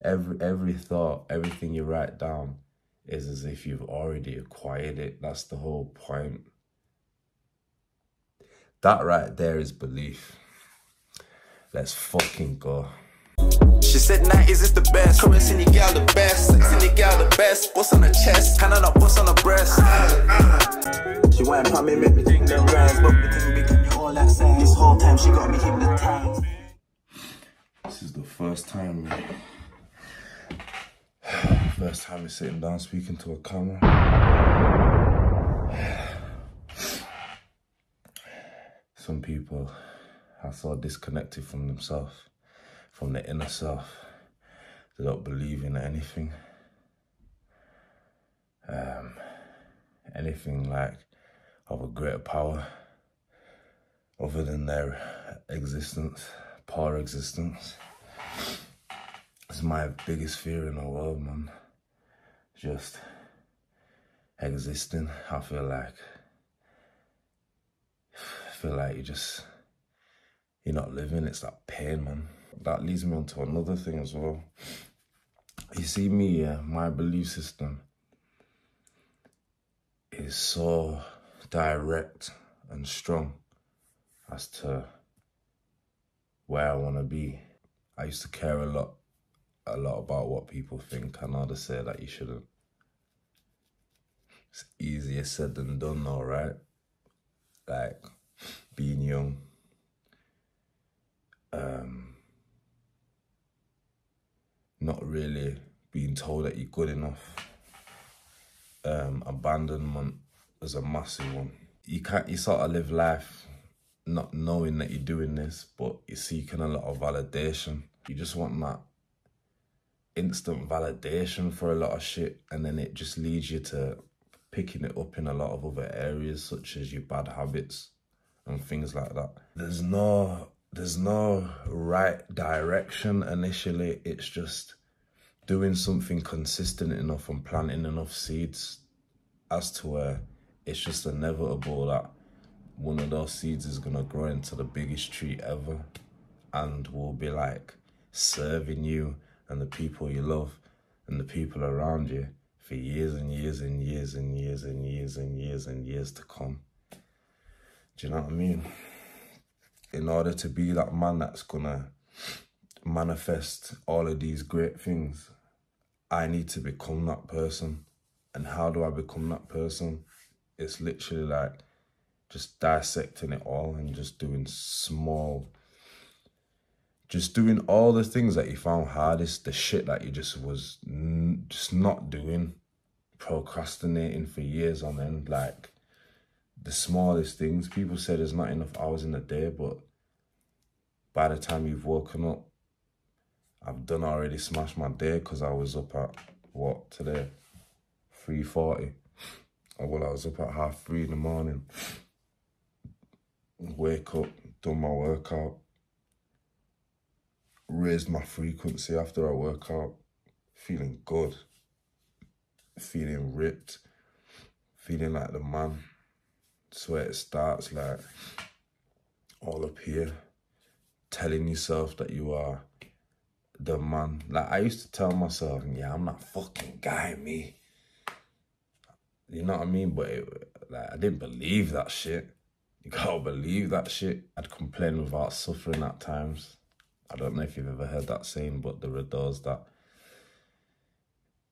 Every thought, everything you write down is as if you've already acquired it. That's the whole point. That right there is belief. Let's fucking go. She said 90s is the best. Caressing your gal the best. Sexing your gal the best. What's on her chest? Hand on up, what's on her breast? She went for me, make me think the rest. But we think we can do all that sex. This whole time she got me hypnotized. This is the first time we're sitting down speaking to a camera. Some people are so disconnected from themselves, from their inner self. They don't believe in anything. Anything like of a greater power other than their existence, power existence. It's my biggest fear in the world, man. Just existing. I feel like you're not living. It's that pain, man. That leads me on to another thing as well. You see me, my belief system is so direct and strong as to where I want to be. I used to care a lot about what people think. I know they say that you shouldn't. It's easier said than done though, right? Like, being young. Not really being told that you're good enough. Abandonment is a massive one. You sort of live life not knowing that you're doing this, but you're seeking a lot of validation. You just want that instant validation for a lot of shit, and then it just leads you to picking it up in a lot of other areas, such as your bad habits and things like that. There's no right direction initially. It's just doing something consistent enough and planting enough seeds as to where it's just inevitable that one of those seeds is gonna grow into the biggest tree ever and will be like serving you and the people you love and the people around you for years and years and years and years and years and years and years to come. Do you know what I mean? In order to be that man that's gonna manifest all of these great things, I need to become that person. And how do I become that person? It's literally like just dissecting it all and just doing all the things that you found hardest, the shit that you just was just not doing, procrastinating for years on end, like the smallest things. People say there's not enough hours in the day, but by the time you've woken up, I've done already smashed my day because I was up at, what, today? 3:40. Well, I was up at 3:30 in the morning. Wake up, done my workout, raised my frequency after I work out, feeling good, feeling ripped, feeling like the man. That's where it starts, like all up here, telling yourself that you are the man. Like I used to tell myself, yeah, I'm that fucking guy, me. You know what I mean? But like, I didn't believe that shit. You gotta believe that shit. I'd complain without suffering at times. I don't know if you've ever heard that saying, but there are those that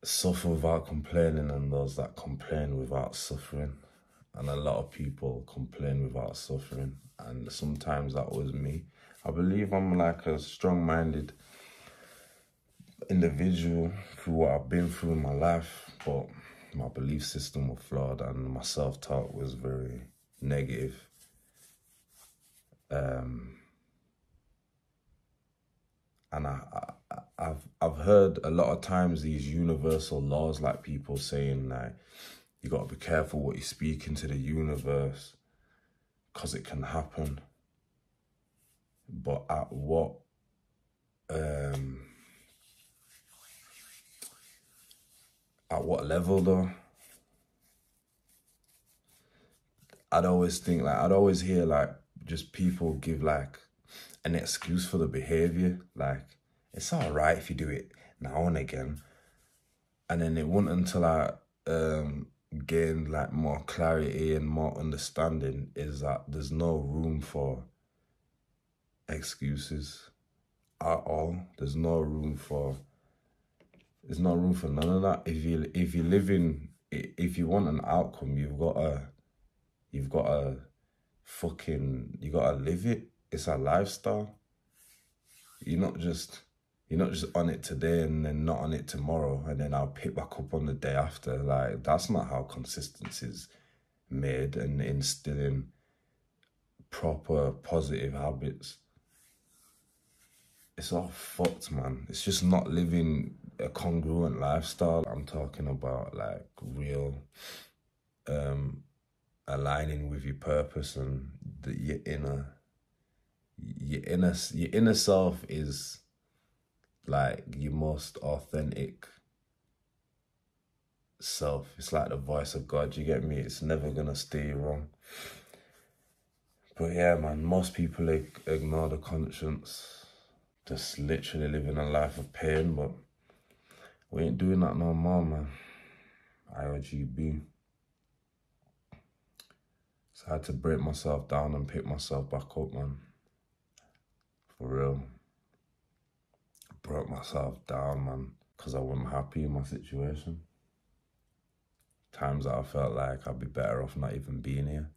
suffer without complaining and those that complain without suffering. And a lot of people complain without suffering. And sometimes that was me. I believe I'm like a strong-minded individual through what I've been through in my life, but my belief system was flawed and my self-talk was very negative. And I've heard a lot of times these universal laws, like people saying like, you got to be careful what you speak into the universe because it can happen. But at what level though? I'd always hear like just people give like an excuse for the behavior. Like, it's all right if you do it now and again. And then it wasn't until I gained like more clarity and more understanding is that there's no room for excuses at all. There's no room for none of that. If you want an outcome, you gotta live it. It's a lifestyle. You're not just on it today and then not on it tomorrow, and then I'll pick back up on the day after. Like, that's not how consistency is made and instilling proper positive habits. It's all fucked, man. It's just not living a congruent lifestyle. I'm talking about like real aligning with your purpose and your inner self is like your most authentic self. It's like the voice of God, you get me? It's never gonna steer you wrong. But yeah, man, most people ignore the conscience, just literally living a life of pain, but we ain't doing that no more, man. IOGB. So I had to break myself down and pick myself back up, man. For real. Broke myself down, man, because I wasn't happy in my situation. Times that I felt like I'd be better off not even being here.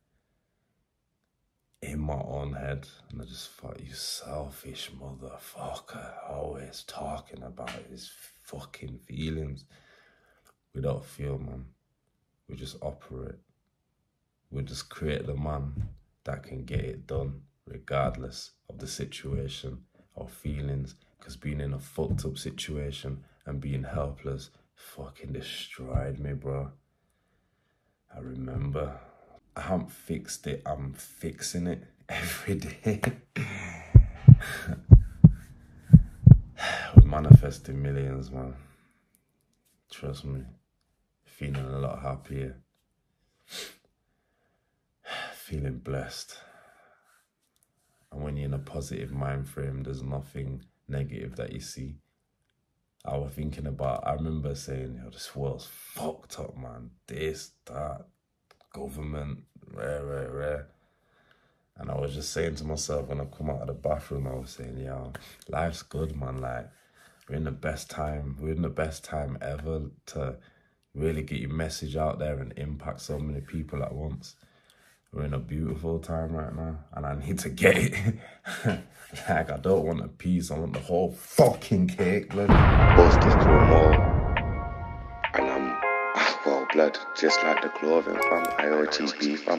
In my own head. And I just thought, you selfish motherfucker, always talking about his fucking feelings. We don't feel, man. We just operate. We just create the man that can get it done, regardless of the situation or feelings. Because being in a fucked up situation and being helpless fucking destroyed me, bro. I remember. I haven't fixed it, I'm fixing it every day. We're manifesting millions, man. Trust me. Feeling a lot happier. Feeling blessed. And when you're in a positive mind frame, there's nothing negative that you see. I remember saying, yo, this world's fucked up, man. This, that, government, rare. And I was just saying to myself when I come out of the bathroom, I was saying, yo, life's good, man. Like, we're in the best time ever to really get your message out there and impact so many people at once. We're in a beautiful time right now, and I need to get it. Like, I don't want a piece, I want the whole fucking cake, blood. Busted through more, and I'm well blood, just like the clothing, fam. IOGB, fam.